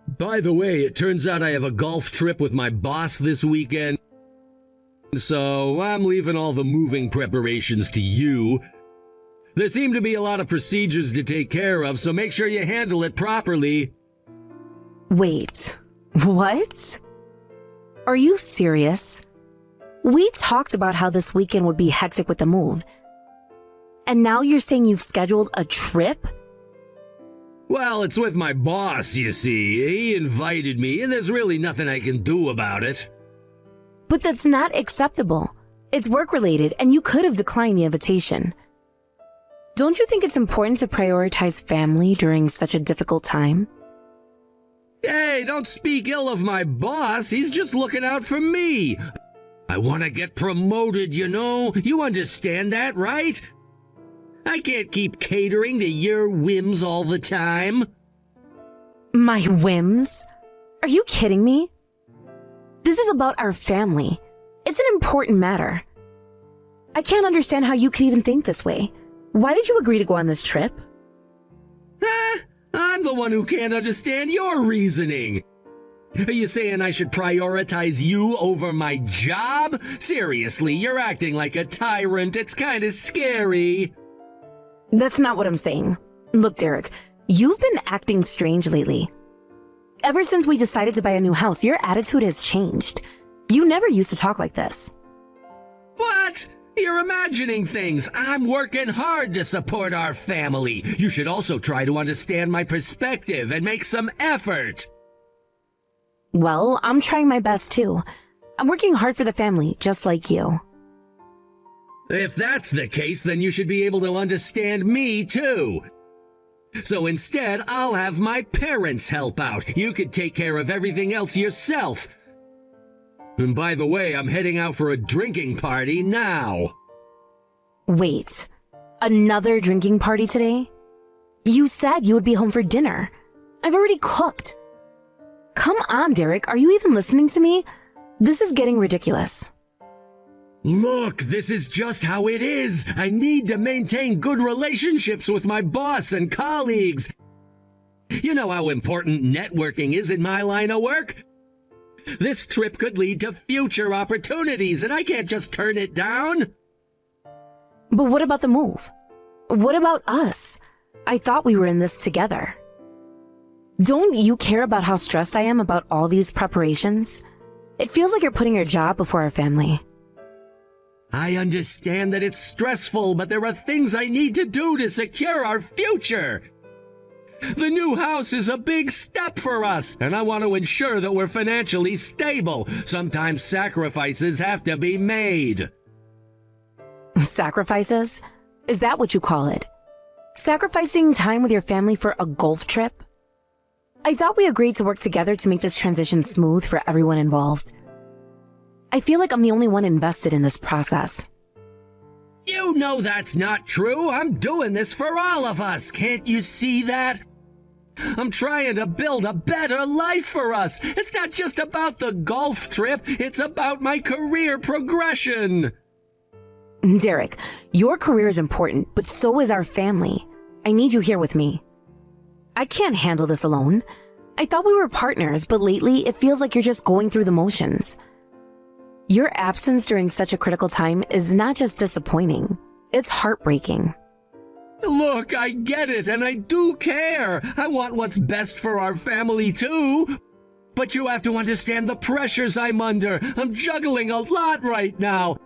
By the way, it turns out I have a golf trip with my boss this weekend, so I'm leaving all the moving preparations to you. There seem to be a lot of procedures to take care of, so make sure you handle it properly. Wait, what? Are you serious? We talked about how this weekend would be hectic with the move. And now you're saying you've scheduled a trip? Well, it's with my boss, you see. He invited me, and there's really nothing I can do about it. But that's not acceptable. It's work-related, and you could have declined the invitation. Don't you think it's important to prioritize family during such a difficult time? Hey, don't speak ill of my boss. He's just looking out for me. I want to get promoted, you know. You understand that, right? I can't keep catering to your whims all the time. My whims? Are you kidding me? This is about our family. It's an important matter. I can't understand how you could even think this way. Why did you agree to go on this trip? I'm the one who can't understand your reasoning. Are you saying I should prioritize you over my job? Seriously, you're acting like a tyrant. It's kind of scary. That's not what I'm saying. Look, Derek, you've been acting strange lately. Ever since we decided to buy a new house, your attitude has changed. You never used to talk like this. What? You're imagining things. I'm working hard to support our family. You should also try to understand my perspective and make some effort. Well, I'm trying my best too. I'm working hard for the family, just like you. If that's the case, then you should be able to understand me too. So instead, I'll have my parents help out. You could take care of everything else yourself. And by the way, I'm heading out for a drinking party now. Wait, another drinking party today? You said you would be home for dinner. I've already cooked. Come on, Derek, are you even listening to me? This is getting ridiculous. Look, this is just how it is. I need to maintain good relationships with my boss and colleagues. You know how important networking is in my line of work? This trip could lead to future opportunities, and I can't just turn it down. But what about the move? What about us? I thought we were in this together. Don't you care about how stressed I am about all these preparations? It feels like you're putting your job before our family. I understand that it's stressful, but there are things I need to do to secure our future. The new house is a big step for us, and I want to ensure that we're financially stable. Sometimes sacrifices have to be made. Sacrifices? Is that what you call it? Sacrificing time with your family for a golf trip? I thought we agreed to work together to make this transition smooth for everyone involved. I feel like I'm the only one invested in this process. You know that's not true. I'm doing this for all of us. Can't you see that? I'm trying to build a better life for us. It's not just about the golf trip. It's about my career progression. Derek, your career is important, but so is our family. I need you here with me. I can't handle this alone. I thought we were partners, but lately it feels like you're just going through the motions. Your absence during such a critical time is not just disappointing, it's heartbreaking. Look, I get it, and I do care. I want what's best for our family, too. But you have to understand the pressures I'm under. I'm juggling a lot right now.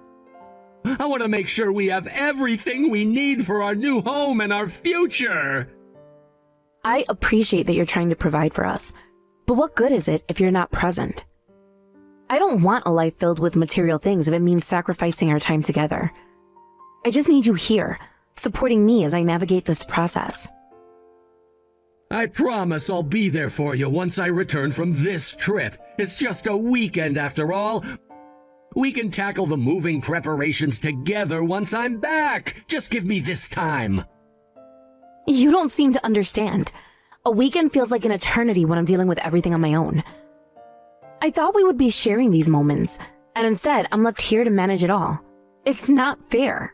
I want to make sure we have everything we need for our new home and our future. I appreciate that you're trying to provide for us, but what good is it if you're not present? I don't want a life filled with material things if it means sacrificing our time together. I just need you here, supporting me as I navigate this process. I promise I'll be there for you once I return from this trip. It's just a weekend after all. We can tackle the moving preparations together once I'm back. Just give me this time. You don't seem to understand. A weekend feels like an eternity when I'm dealing with everything on my own. I thought we would be sharing these moments, and instead I'm left here to manage it all. It's not fair.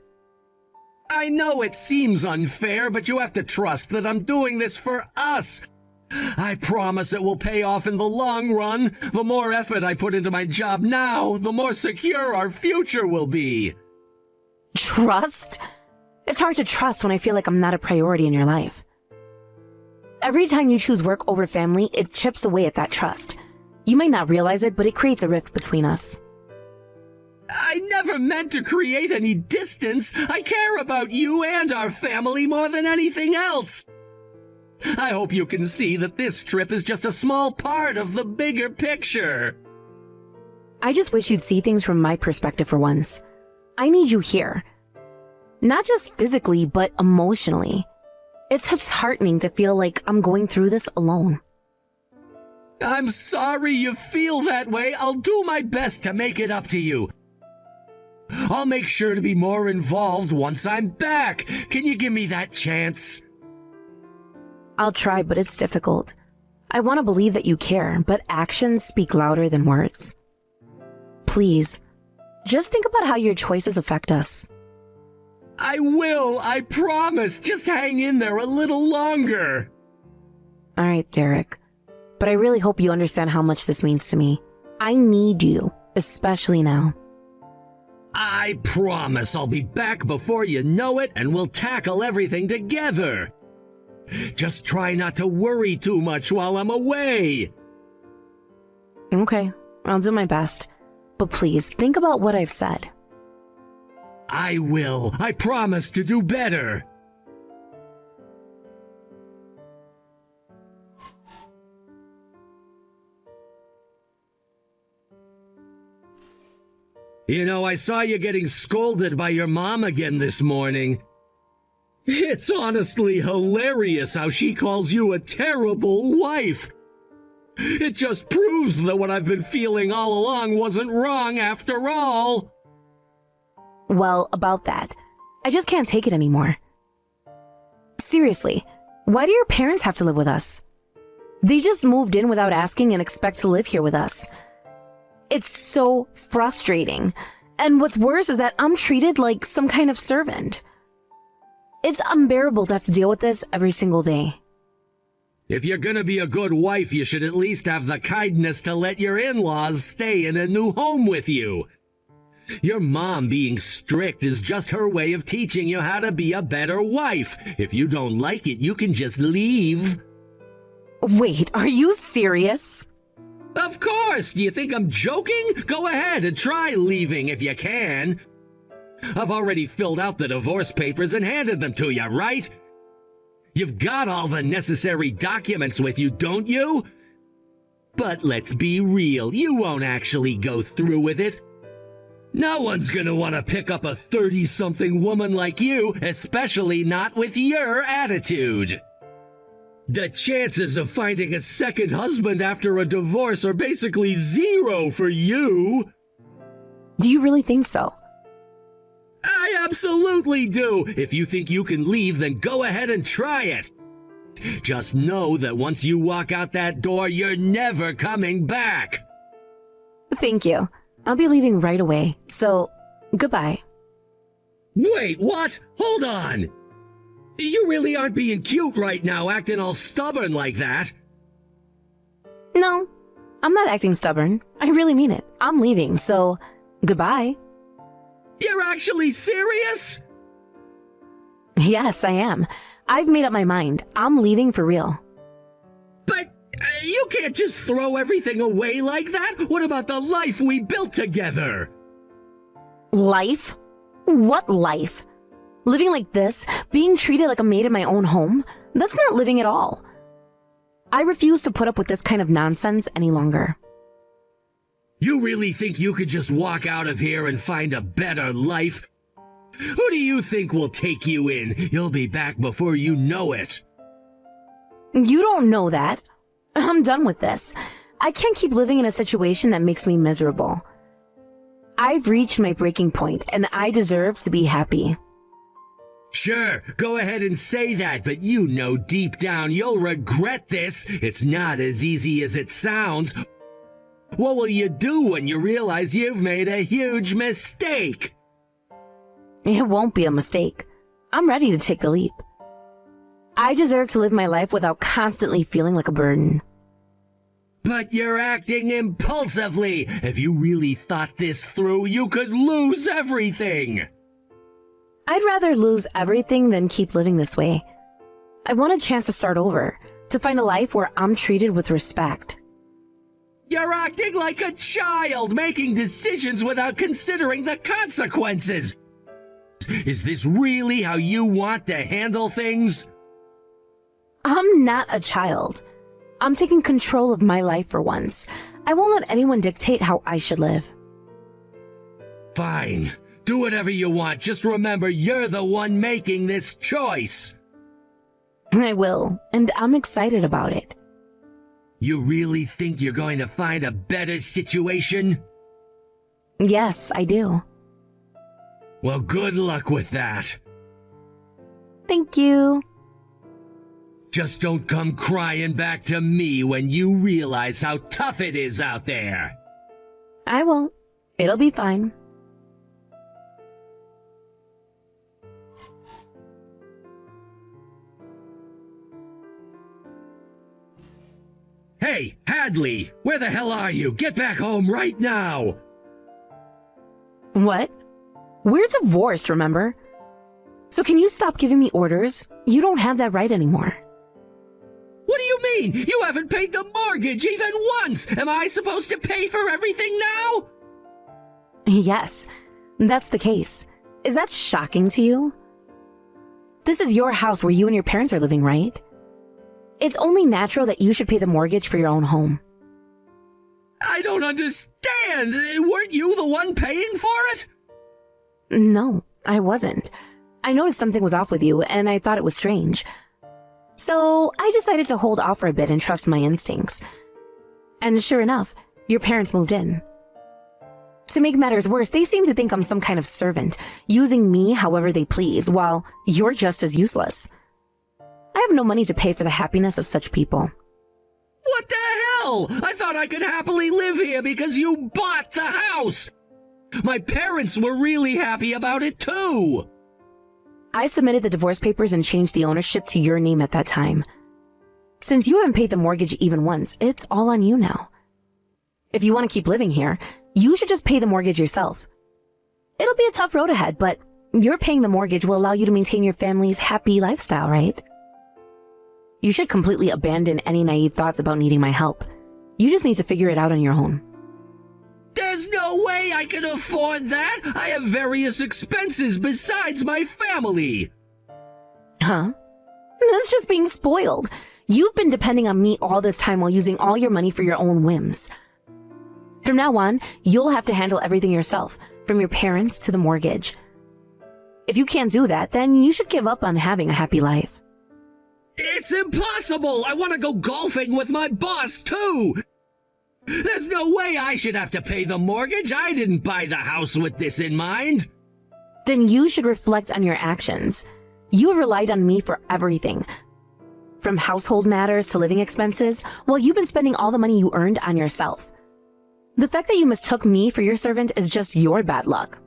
I know it seems unfair, but you have to trust that I'm doing this for us. I promise it will pay off in the long run. The more effort I put into my job now, the more secure our future will be. Trust? It's hard to trust when I feel like I'm not a priority in your life. Every time you choose work over family, it chips away at that trust. You might not realize it, but it creates a rift between us. I never meant to create any distance. I care about you and our family more than anything else. I hope you can see that this trip is just a small part of the bigger picture. I just wish you'd see things from my perspective for once. I need you here. Not just physically, but emotionally. It's disheartening to feel like I'm going through this alone. I'm sorry you feel that way. I'll do my best to make it up to you. I'll make sure to be more involved once I'm back. Can you give me that chance? I'll try, but it's difficult. I want to believe that you care, but actions speak louder than words. Please, just think about how your choices affect us. I will, I promise. Just hang in there a little longer. All right, Derek. But I really hope you understand how much this means to me. I need you, especially now. I promise I'll be back before you know it, and we'll tackle everything together. Just try not to worry too much while I'm away. Okay, I'll do my best. But please, think about what I've said. I will. I promise to do better. You know, I saw you getting scolded by your mom again this morning. It's honestly hilarious how she calls you a terrible wife. It just proves that what I've been feeling all along wasn't wrong after all. Well, about that, I just can't take it anymore. Seriously, why do your parents have to live with us? They just moved in without asking and expect to live here with us. It's so frustrating. And what's worse is that I'm treated like some kind of servant. It's unbearable to have to deal with this every single day. If you're gonna be a good wife, you should at least have the kindness to let your in-laws stay in a new home with you. Your mom being strict is just her way of teaching you how to be a better wife. If you don't like it, you can just leave. Wait, are you serious? Of course! Do you think I'm joking? Go ahead and try leaving if you can. I've already filled out the divorce papers and handed them to you, right? You've got all the necessary documents with you, don't you? But let's be real, you won't actually go through with it. No one's gonna want to pick up a 30-something woman like you, especially not with your attitude. The chances of finding a second husband after a divorce are basically zero for you. Do you really think so? I absolutely do. If you think you can leave, then go ahead and try it. Just know that once you walk out that door, you're never coming back. Thank you. I'll be leaving right away, so goodbye. Wait, what? Hold on. You really aren't being cute right now, acting all stubborn like that. No, I'm not acting stubborn. I really mean it. I'm leaving, so goodbye. You're actually serious? Yes, I am. I've made up my mind. I'm leaving for real. But you can't just throw everything away like that. What about the life we built together? Life? What life? Living like this, being treated like a maid in my own home? That's not living at all. I refuse to put up with this kind of nonsense any longer. You really think you could just walk out of here and find a better life? Who do you think will take you in? You'll be back before you know it. You don't know that. I'm done with this. I can't keep living in a situation that makes me miserable. I've reached my breaking point, and I deserve to be happy. Sure, go ahead and say that, but you know deep down you'll regret this. It's not as easy as it sounds. What will you do when you realize you've made a huge mistake? It won't be a mistake. I'm ready to take the leap. I deserve to live my life without constantly feeling like a burden. But you're acting impulsively. If you really thought this through, you could lose everything. I'd rather lose everything than keep living this way. I want a chance to start over, to find a life where I'm treated with respect. You're acting like a child, making decisions without considering the consequences. Is this really how you want to handle things? I'm not a child. I'm taking control of my life for once. I won't let anyone dictate how I should live. Fine. Do whatever you want. Just remember, you're the one making this choice. I will, and I'm excited about it. You really think you're going to find a better situation? Yes, I do. Well, good luck with that. Thank you. Just don't come crying back to me when you realize how tough it is out there. I won't. It'll be fine. Hey, Hadley, where the hell are you? Get back home right now! What? We're divorced, remember? So can you stop giving me orders? You don't have that right anymore. What do you mean? You haven't paid the mortgage even once! Am I supposed to pay for everything now? Yes, that's the case. Is that shocking to you? This is your house where you and your parents are living, right? It's only natural that you should pay the mortgage for your own home. I don't understand! Weren't you the one paying for it? No, I wasn't. I noticed something was off with you, and I thought it was strange. So I decided to hold off for a bit and trust my instincts. And sure enough, your parents moved in. To make matters worse, they seem to think I'm some kind of servant, using me however they please, while you're just as useless. I have no money to pay for the happiness of such people. What the hell? I thought I could happily live here because you bought the house! My parents were really happy about it too! I submitted the divorce papers and changed the ownership to your name at that time. Since you haven't paid the mortgage even once, it's all on you now. If you want to keep living here, you should just pay the mortgage yourself. It'll be a tough road ahead, but your paying the mortgage will allow you to maintain your family's happy lifestyle, right? You should completely abandon any naive thoughts about needing my help. You just need to figure it out on your own. There's no way I can afford that! I have various expenses besides my family! Huh? That's just being spoiled. You've been depending on me all this time while using all your money for your own whims. From now on, you'll have to handle everything yourself, from your parents to the mortgage. If you can't do that, then you should give up on having a happy life. It's impossible! I want to go golfing with my boss, too! There's no way I should have to pay the mortgage. I didn't buy the house with this in mind. Then you should reflect on your actions. You have relied on me for everything, from household matters to living expenses, while you've been spending all the money you earned on yourself. The fact that you mistook me for your servant is just your bad luck.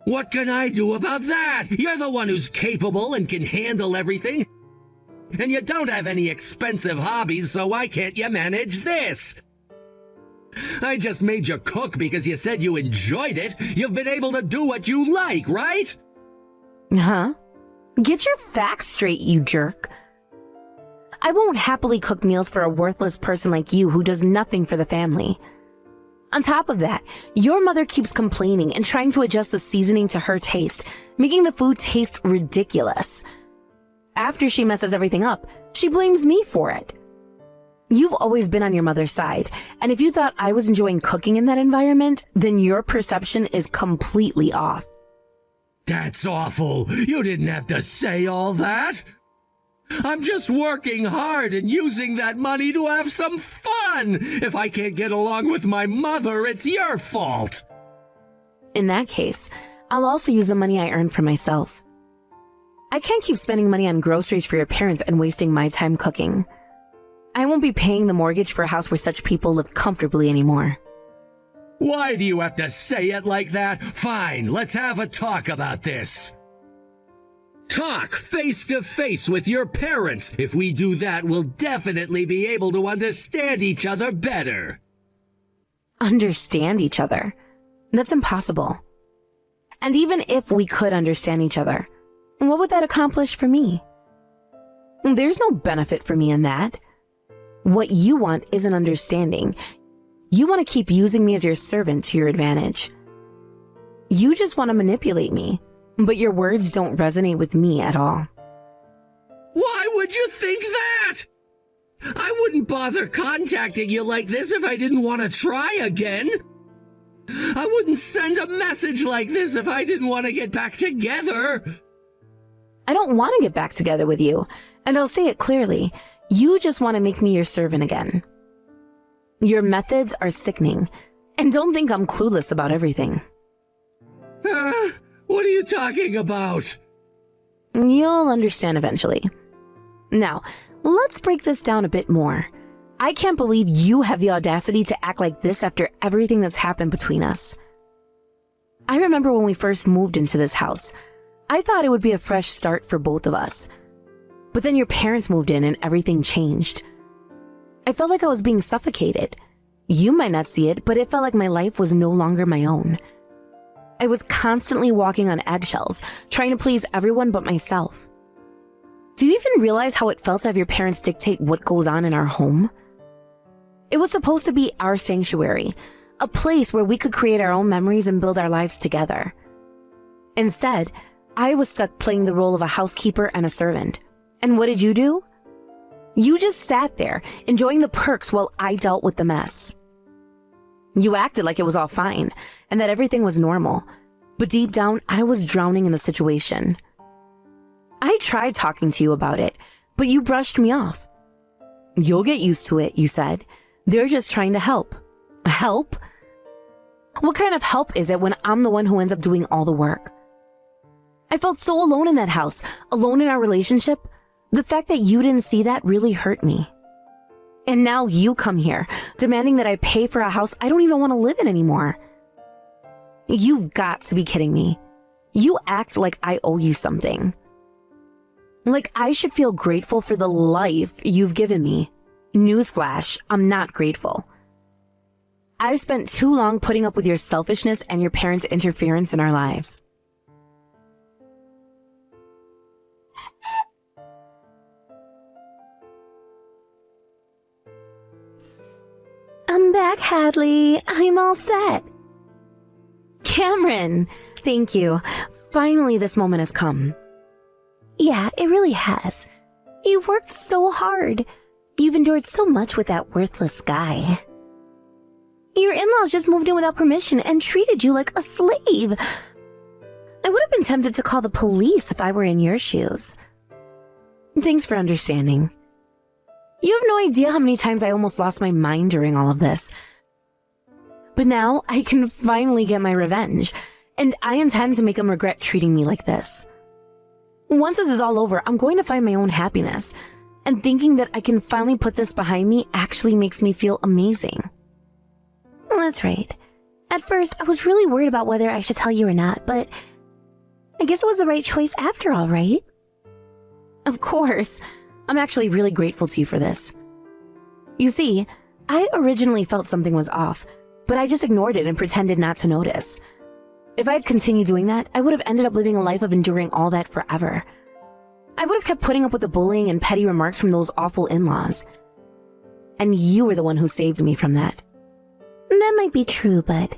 What can I do about that? You're the one who's capable and can handle everything. And you don't have any expensive hobbies, so why can't you manage this? I just made you cook because you said you enjoyed it. You've been able to do what you like, right? Huh? Get your facts straight, you jerk. I won't happily cook meals for a worthless person like you who does nothing for the family. On top of that, your mother keeps complaining and trying to adjust the seasoning to her taste, making the food taste ridiculous. After she messes everything up, she blames me for it. You've always been on your mother's side, and if you thought I was enjoying cooking in that environment, then your perception is completely off. That's awful. You didn't have to say all that. I'm just working hard and using that money to have some fun. If I can't get along with my mother, it's your fault. In that case, I'll also use the money I earn for myself. I can't keep spending money on groceries for your parents and wasting my time cooking. I won't be paying the mortgage for a house where such people live comfortably anymore. Why do you have to say it like that? Fine, let's have a talk about this. Talk face to face with your parents. If we do that, we'll definitely be able to understand each other better. Understand each other? That's impossible. And even if we could understand each other, what would that accomplish for me? There's no benefit for me in that. What you want is an understanding. You want to keep using me as your servant to your advantage. You just want to manipulate me, but your words don't resonate with me at all. Why would you think that? I wouldn't bother contacting you like this if I didn't want to try again. I wouldn't send a message like this if I didn't want to get back together. I don't want to get back together with you, and I'll say it clearly. You just want to make me your servant again. Your methods are sickening, and don't think I'm clueless about everything. What are you talking about? You'll understand eventually. Now, let's break this down a bit more. I can't believe you have the audacity to act like this after everything that's happened between us. I remember when we first moved into this house, I thought it would be a fresh start for both of us. But then your parents moved in and everything changed. I felt like I was being suffocated. You might not see it, but it felt like my life was no longer my own. I was constantly walking on eggshells, trying to please everyone but myself. Do you even realize how it felt to have your parents dictate what goes on in our home? It was supposed to be our sanctuary, a place where we could create our own memories and build our lives together. Instead, I was stuck playing the role of a housekeeper and a servant. And what did you do? You just sat there, enjoying the perks while I dealt with the mess. You acted like it was all fine, and that everything was normal. But deep down, I was drowning in the situation. I tried talking to you about it, but you brushed me off. You'll get used to it, you said. They're just trying to help. Help? What kind of help is it when I'm the one who ends up doing all the work? I felt so alone in that house, alone in our relationship. The fact that you didn't see that really hurt me. And now you come here, demanding that I pay for a house I don't even want to live in anymore. You've got to be kidding me. You act like I owe you something. Like I should feel grateful for the life you've given me. Newsflash, I'm not grateful. I've spent too long putting up with your selfishness and your parents' interference in our lives. I'm back, Hadley. I'm all set. Cameron, thank you. Finally, this moment has come. Yeah, it really has. You've worked so hard. You've endured so much with that worthless guy. Your in-laws just moved in without permission and treated you like a slave. I would have been tempted to call the police if I were in your shoes. Thanks for understanding. You have no idea how many times I almost lost my mind during all of this. But now I can finally get my revenge, and I intend to make him regret treating me like this. Once this is all over, I'm going to find my own happiness, and thinking that I can finally put this behind me actually makes me feel amazing. That's right. At first, I was really worried about whether I should tell you or not, but I guess it was the right choice after all, right? Of course. I'm actually really grateful to you for this. You see, I originally felt something was off, but I just ignored it and pretended not to notice. If I had continued doing that, I would have ended up living a life of enduring all that forever. I would have kept putting up with the bullying and petty remarks from those awful in-laws. And you were the one who saved me from that. That might be true, but...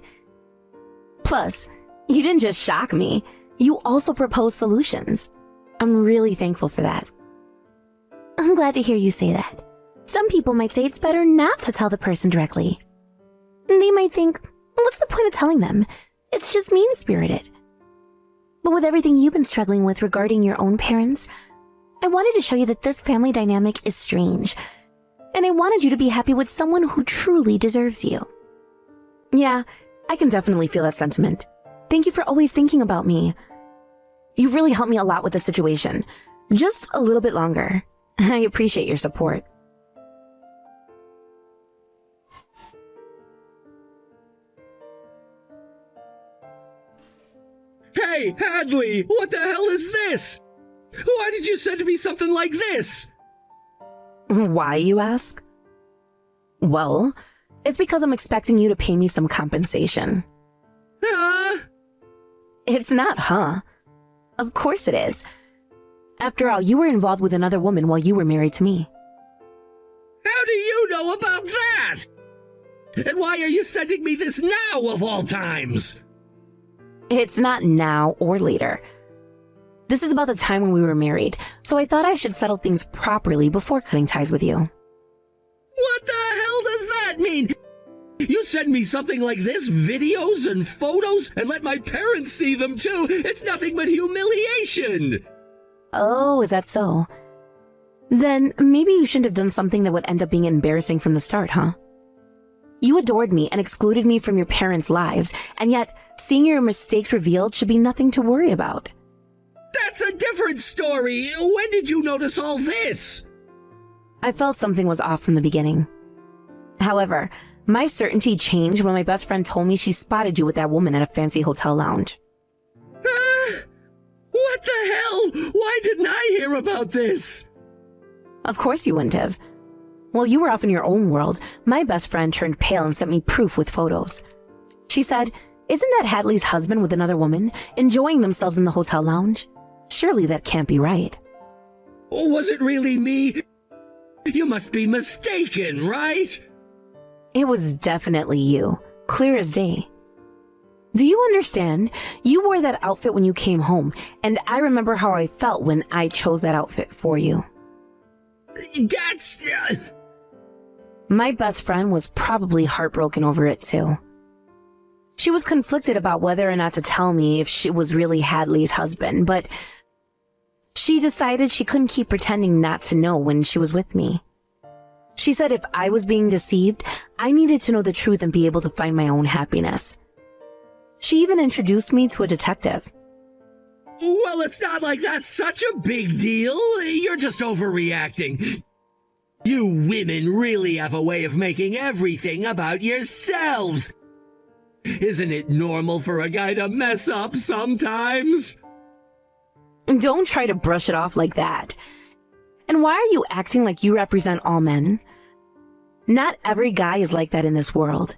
Plus, you didn't just shock me. You also proposed solutions. I'm really thankful for that. I'm glad to hear you say that. Some people might say it's better not to tell the person directly. They might think, what's the point of telling them? It's just mean-spirited. But with everything you've been struggling with regarding your own parents, I wanted to show you that this family dynamic is strange, and I wanted you to be happy with someone who truly deserves you. Yeah, I can definitely feel that sentiment. Thank you for always thinking about me. You've really helped me a lot with the situation. Just a little bit longer. I appreciate your support. Hey, Hadley, what the hell is this? Why did you send me something like this? Why, you ask? Well, it's because I'm expecting you to pay me some compensation. It's not, huh? Of course it is. After all, you were involved with another woman while you were married to me. How do you know about that? And why are you sending me this now of all times? It's not now or later. This is about the time when we were married, so I thought I should settle things properly before cutting ties with you. What the hell does that mean? You send me something like this, videos and photos, and let my parents see them too. It's nothing but humiliation. Oh, is that so? Then maybe you shouldn't have done something that would end up being embarrassing from the start, huh? You adored me and excluded me from your parents' lives, and yet seeing your mistakes revealed should be nothing to worry about. That's a different story. When did you notice all this? I felt something was off from the beginning. However, my certainty changed when my best friend told me she spotted you with that woman at a fancy hotel lounge. What the hell? Why didn't I hear about this? Of course you wouldn't have. While you were off in your own world, my best friend turned pale and sent me proof with photos. She said, "Isn't that Hadley's husband with another woman, enjoying themselves in the hotel lounge? Surely that can't be right." Was it really me? You must be mistaken, right? It was definitely you, clear as day. Do you understand? You wore that outfit when you came home, and I remember how I felt when I chose that outfit for you. That's... My best friend was probably heartbroken over it too. She was conflicted about whether or not to tell me if she was really Hadley's husband, but she decided she couldn't keep pretending not to know when she was with me. She said if I was being deceived, I needed to know the truth and be able to find my own happiness. She even introduced me to a detective. Well, it's not like that's such a big deal. You're just overreacting. You women really have a way of making everything about yourselves. Isn't it normal for a guy to mess up sometimes? Don't try to brush it off like that. And why are you acting like you represent all men? Not every guy is like that in this world.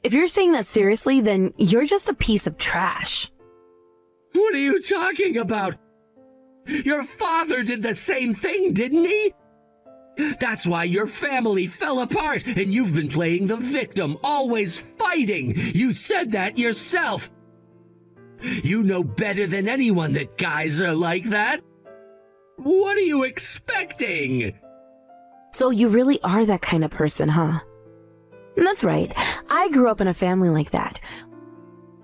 If you're saying that seriously, then you're just a piece of trash. What are you talking about? Your father did the same thing, didn't he? That's why your family fell apart, and you've been playing the victim, always fighting. You said that yourself. You know better than anyone that guys are like that. What are you expecting? So you really are that kind of person, huh? That's right. I grew up in a family like that.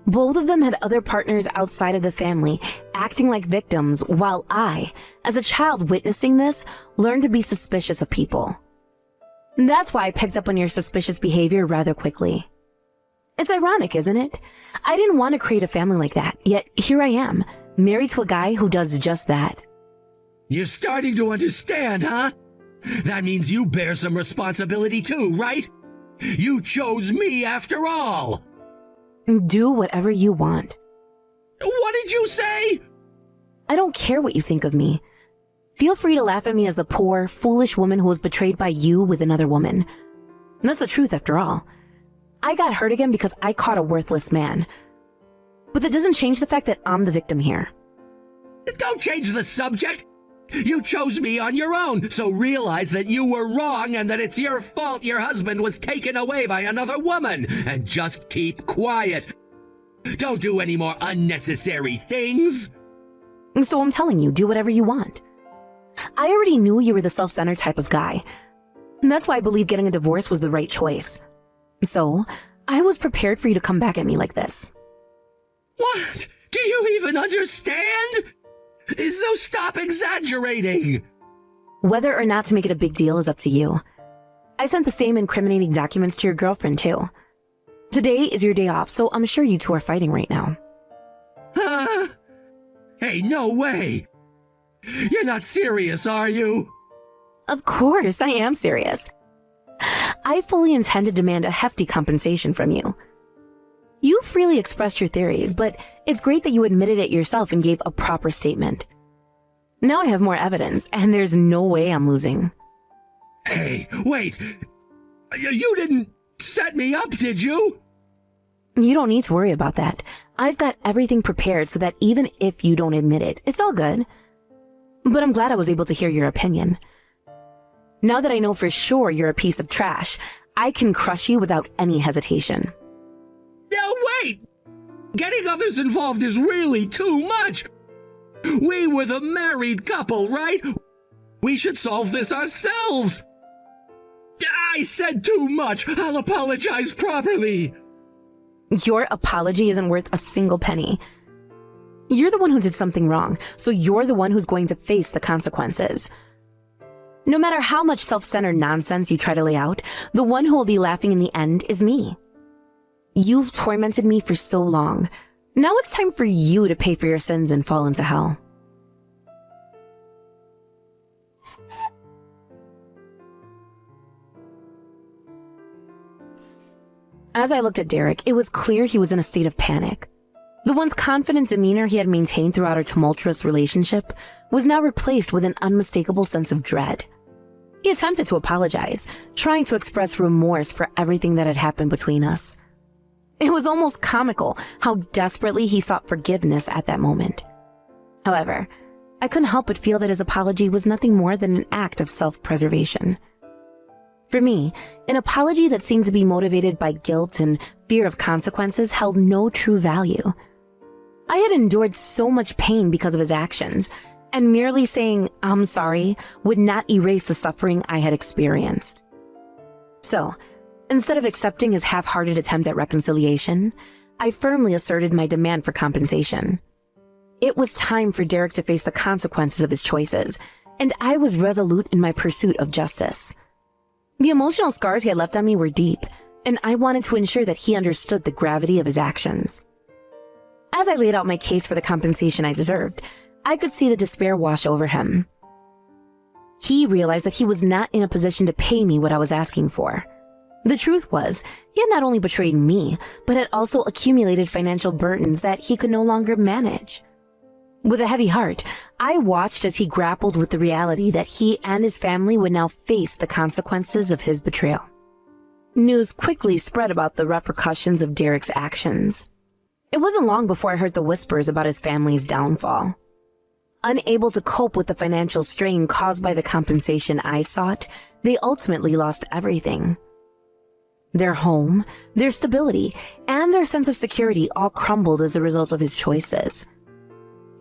Both of them had other partners outside of the family, acting like victims, while I, as a child witnessing this, learned to be suspicious of people. That's why I picked up on your suspicious behavior rather quickly. It's ironic, isn't it? I didn't want to create a family like that, yet here I am, married to a guy who does just that. You're starting to understand, huh? That means you bear some responsibility too, right? You chose me after all. Do whatever you want. What did you say? I don't care what you think of me. Feel free to laugh at me as the poor, foolish woman who was betrayed by you with another woman. That's the truth after all. I got hurt again because I caught a worthless man. But that doesn't change the fact that I'm the victim here. Don't change the subject. You chose me on your own, so realize that you were wrong and that it's your fault your husband was taken away by another woman. And just keep quiet. Don't do any more unnecessary things. So I'm telling you, do whatever you want. I already knew you were the self-centered type of guy. That's why I believe getting a divorce was the right choice. So, I was prepared for you to come back at me like this. What? Do you even understand? So stop exaggerating. Whether or not to make it a big deal is up to you. I sent the same incriminating documents to your girlfriend too. Today is your day off, so I'm sure you two are fighting right now. Huh? Hey, no way. You're not serious, are you? Of course, I am serious. I fully intend to demand a hefty compensation from you. You freely expressed your theories, but it's great that you admitted it yourself and gave a proper statement. Now I have more evidence, and there's no way I'm losing. Hey, wait! You didn't set me up, did you? You don't need to worry about that. I've got everything prepared so that even if you don't admit it, it's all good. But I'm glad I was able to hear your opinion. Now that I know for sure you're a piece of trash, I can crush you without any hesitation. No, wait! Getting others involved is really too much! We were the married couple, right? We should solve this ourselves! I said too much! I'll apologize properly! Your apology isn't worth a single penny. You're the one who did something wrong, so you're the one who's going to face the consequences. No matter how much self-centered nonsense you try to lay out, the one who will be laughing in the end is me. You've tormented me for so long. Now it's time for you to pay for your sins and fall into hell. As I looked at Derek, it was clear he was in a state of panic. The once confident demeanor he had maintained throughout our tumultuous relationship was now replaced with an unmistakable sense of dread. He attempted to apologize, trying to express remorse for everything that had happened between us. It was almost comical how desperately he sought forgiveness at that moment. However, I couldn't help but feel that his apology was nothing more than an act of self-preservation. For me, an apology that seemed to be motivated by guilt and fear of consequences held no true value. I had endured so much pain because of his actions, and merely saying, "I'm sorry," would not erase the suffering I had experienced. So, instead of accepting his half-hearted attempt at reconciliation, I firmly asserted my demand for compensation. It was time for Derek to face the consequences of his choices, and I was resolute in my pursuit of justice. The emotional scars he had left on me were deep, and I wanted to ensure that he understood the gravity of his actions. As I laid out my case for the compensation I deserved, I could see the despair wash over him. He realized that he was not in a position to pay me what I was asking for. The truth was, he had not only betrayed me, but had also accumulated financial burdens that he could no longer manage. With a heavy heart, I watched as he grappled with the reality that he and his family would now face the consequences of his betrayal. News quickly spread about the repercussions of Derek's actions. It wasn't long before I heard the whispers about his family's downfall. Unable to cope with the financial strain caused by the compensation I sought, they ultimately lost everything. Their home, their stability, and their sense of security all crumbled as a result of his choices.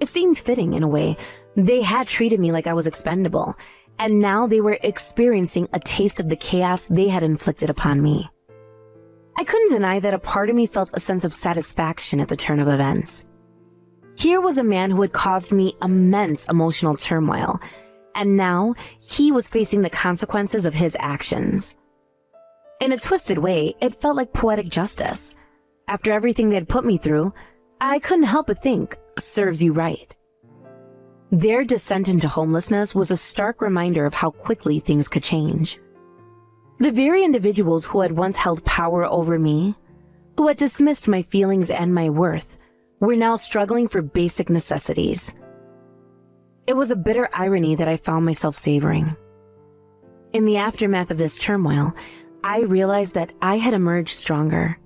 It seemed fitting in a way. They had treated me like I was expendable, and now they were experiencing a taste of the chaos they had inflicted upon me. I couldn't deny that a part of me felt a sense of satisfaction at the turn of events. Here was a man who had caused me immense emotional turmoil, and now he was facing the consequences of his actions. In a twisted way, it felt like poetic justice. After everything they had put me through, I couldn't help but think, serves you right. Their descent into homelessness was a stark reminder of how quickly things could change. The very individuals who had once held power over me, who had dismissed my feelings and my worth, were now struggling for basic necessities. It was a bitter irony that I found myself savoring. In the aftermath of this turmoil, I realized that I had emerged stronger.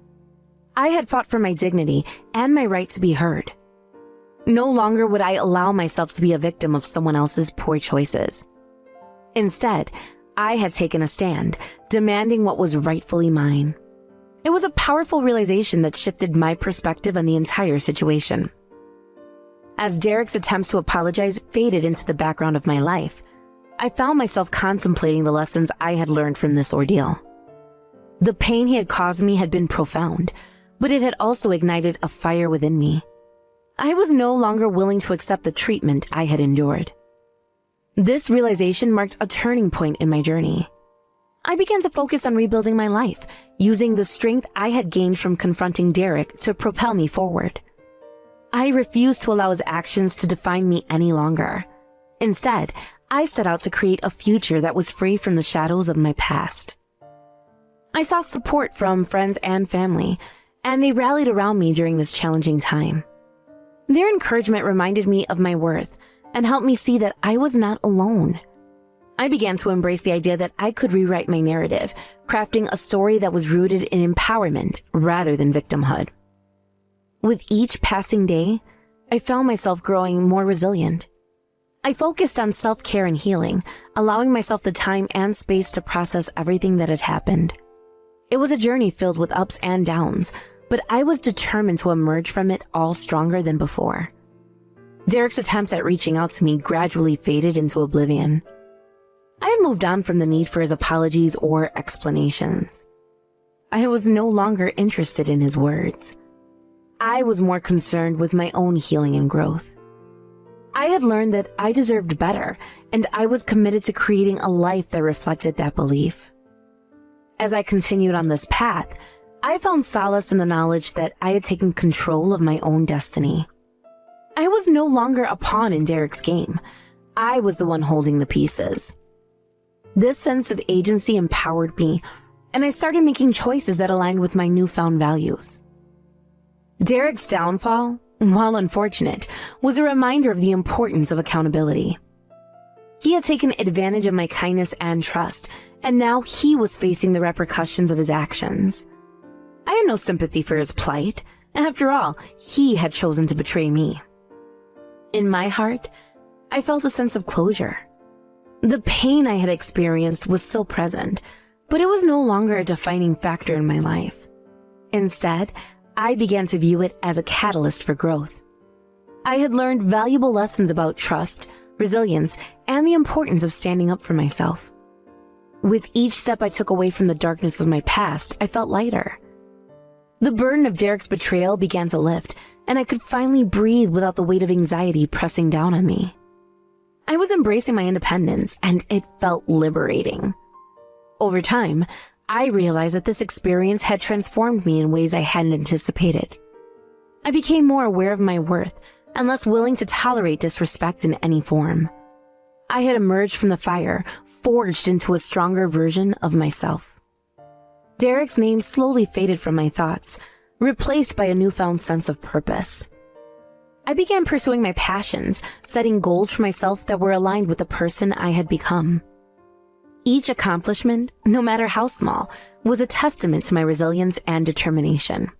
I had fought for my dignity and my right to be heard. No longer would I allow myself to be a victim of someone else's poor choices. Instead, I had taken a stand, demanding what was rightfully mine. It was a powerful realization that shifted my perspective on the entire situation. As Derek's attempts to apologize faded into the background of my life, I found myself contemplating the lessons I had learned from this ordeal. The pain he had caused me had been profound, but it had also ignited a fire within me. I was no longer willing to accept the treatment I had endured. This realization marked a turning point in my journey. I began to focus on rebuilding my life, using the strength I had gained from confronting Derek to propel me forward. I refused to allow his actions to define me any longer. Instead, I set out to create a future that was free from the shadows of my past. I sought support from friends and family, and they rallied around me during this challenging time. Their encouragement reminded me of my worth and helped me see that I was not alone. I began to embrace the idea that I could rewrite my narrative, crafting a story that was rooted in empowerment rather than victimhood. With each passing day, I found myself growing more resilient. I focused on self-care and healing, allowing myself the time and space to process everything that had happened. It was a journey filled with ups and downs, but I was determined to emerge from it all stronger than before. Derek's attempts at reaching out to me gradually faded into oblivion. I had moved on from the need for his apologies or explanations. I was no longer interested in his words. I was more concerned with my own healing and growth. I had learned that I deserved better, and I was committed to creating a life that reflected that belief. As I continued on this path, I found solace in the knowledge that I had taken control of my own destiny. I was no longer a pawn in Derek's game. I was the one holding the pieces. This sense of agency empowered me, and I started making choices that aligned with my newfound values. Derek's downfall, while unfortunate, was a reminder of the importance of accountability. He had taken advantage of my kindness and trust, and now he was facing the repercussions of his actions. I had no sympathy for his plight. After all, he had chosen to betray me. In my heart, I felt a sense of closure. The pain I had experienced was still present, but it was no longer a defining factor in my life. Instead, I began to view it as a catalyst for growth. I had learned valuable lessons about trust, resilience, and the importance of standing up for myself. With each step I took away from the darkness of my past, I felt lighter. The burden of Derek's betrayal began to lift, and I could finally breathe without the weight of anxiety pressing down on me. I was embracing my independence, and it felt liberating. Over time, I realized that this experience had transformed me in ways I hadn't anticipated. I became more aware of my worth and less willing to tolerate disrespect in any form. I had emerged from the fire, forged into a stronger version of myself. Derek's name slowly faded from my thoughts, replaced by a newfound sense of purpose. I began pursuing my passions, setting goals for myself that were aligned with the person I had become. Each accomplishment, no matter how small, was a testament to my resilience and determination.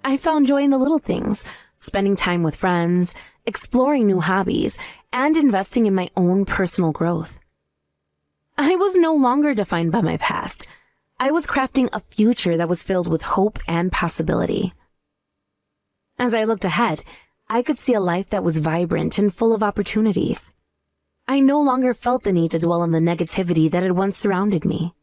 I found joy in the little things, spending time with friends, exploring new hobbies, and investing in my own personal growth. I was no longer defined by my past. I was crafting a future that was filled with hope and possibility. As I looked ahead, I could see a life that was vibrant and full of opportunities. I no longer felt the need to dwell on the negativity that had once surrounded me.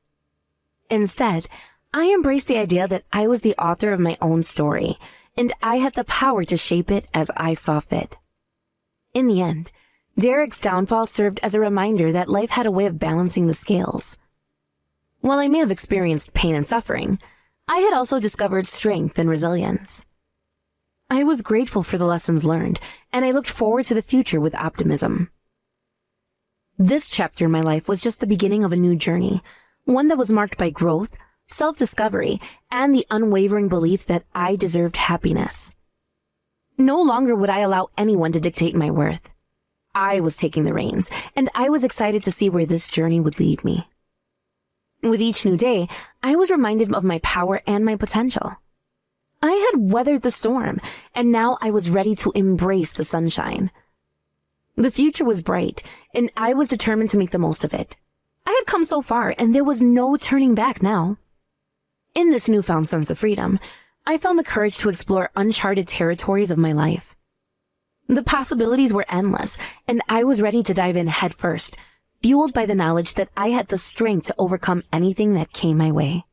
Instead, I embraced the idea that I was the author of my own story, and I had the power to shape it as I saw fit. In the end, Derek's downfall served as a reminder that life had a way of balancing the scales. While I may have experienced pain and suffering, I had also discovered strength and resilience. I was grateful for the lessons learned, and I looked forward to the future with optimism. This chapter in my life was just the beginning of a new journey, one that was marked by growth, self-discovery, and the unwavering belief that I deserved happiness. No longer would I allow anyone to dictate my worth. I was taking the reins, and I was excited to see where this journey would lead me. With each new day, I was reminded of my power and my potential. I had weathered the storm, and now I was ready to embrace the sunshine. The future was bright, and I was determined to make the most of it. I had come so far, and there was no turning back now. In this newfound sense of freedom, I found the courage to explore uncharted territories of my life. The possibilities were endless, and I was ready to dive in head first, fueled by the knowledge that I had the strength to overcome anything that came my way.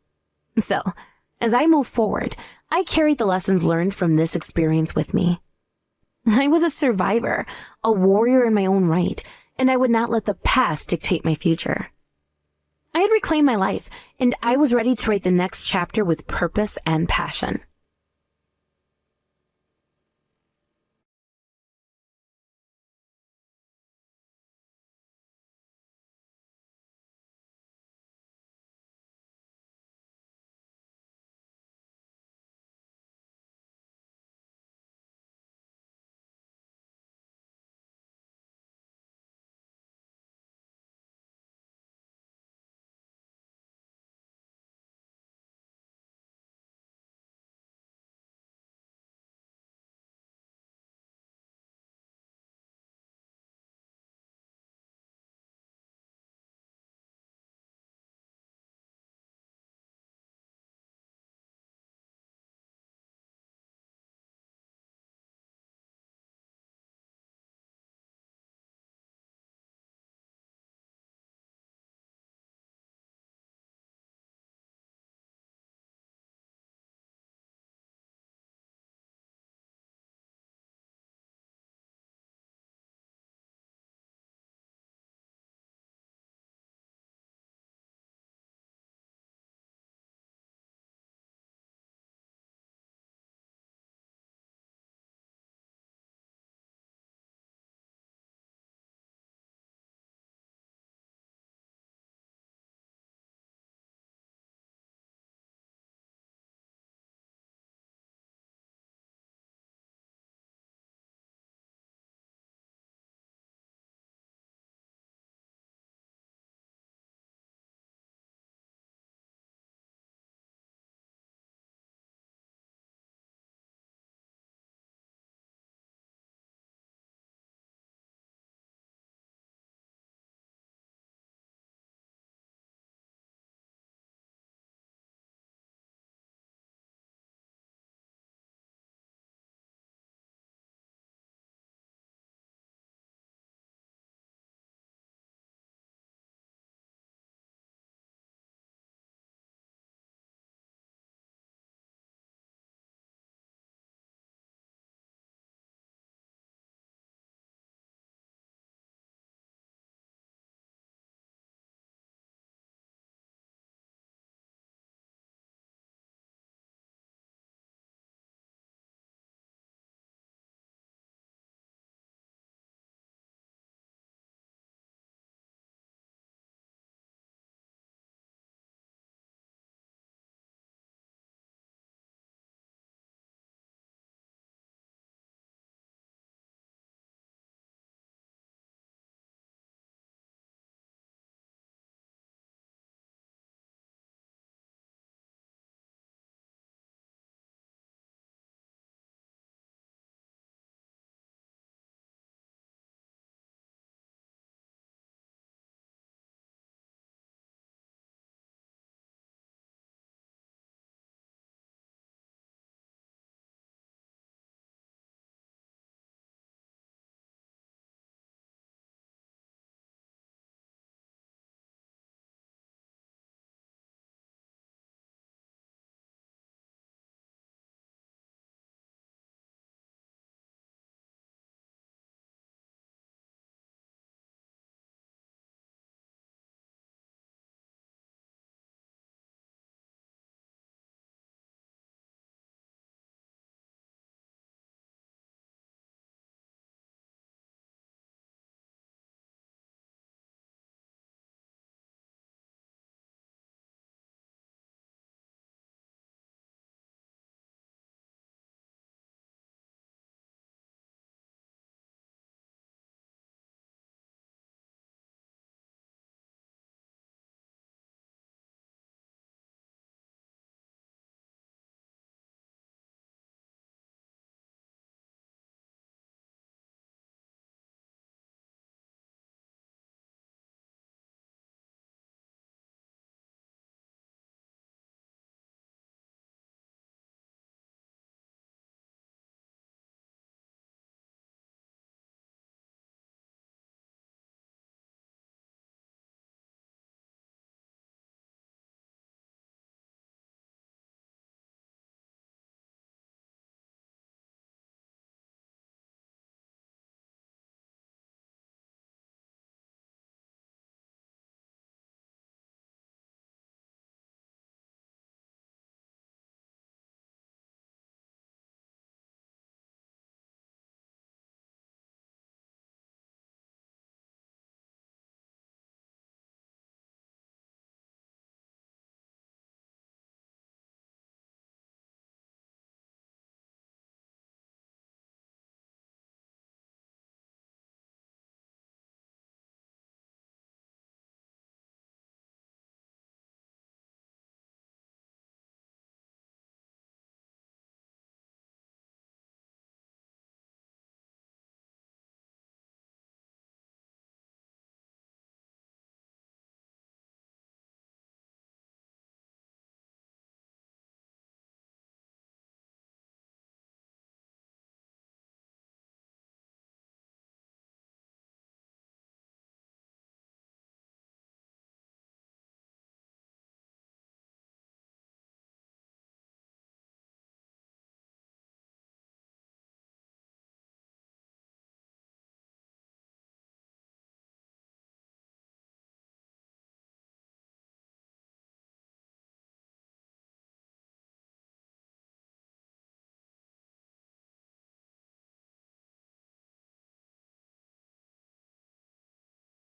So, as I moved forward, I carried the lessons learned from this experience with me. I was a survivor, a warrior in my own right, and I would not let the past dictate my future. I had reclaimed my life, and I was ready to write the next chapter with purpose and passion.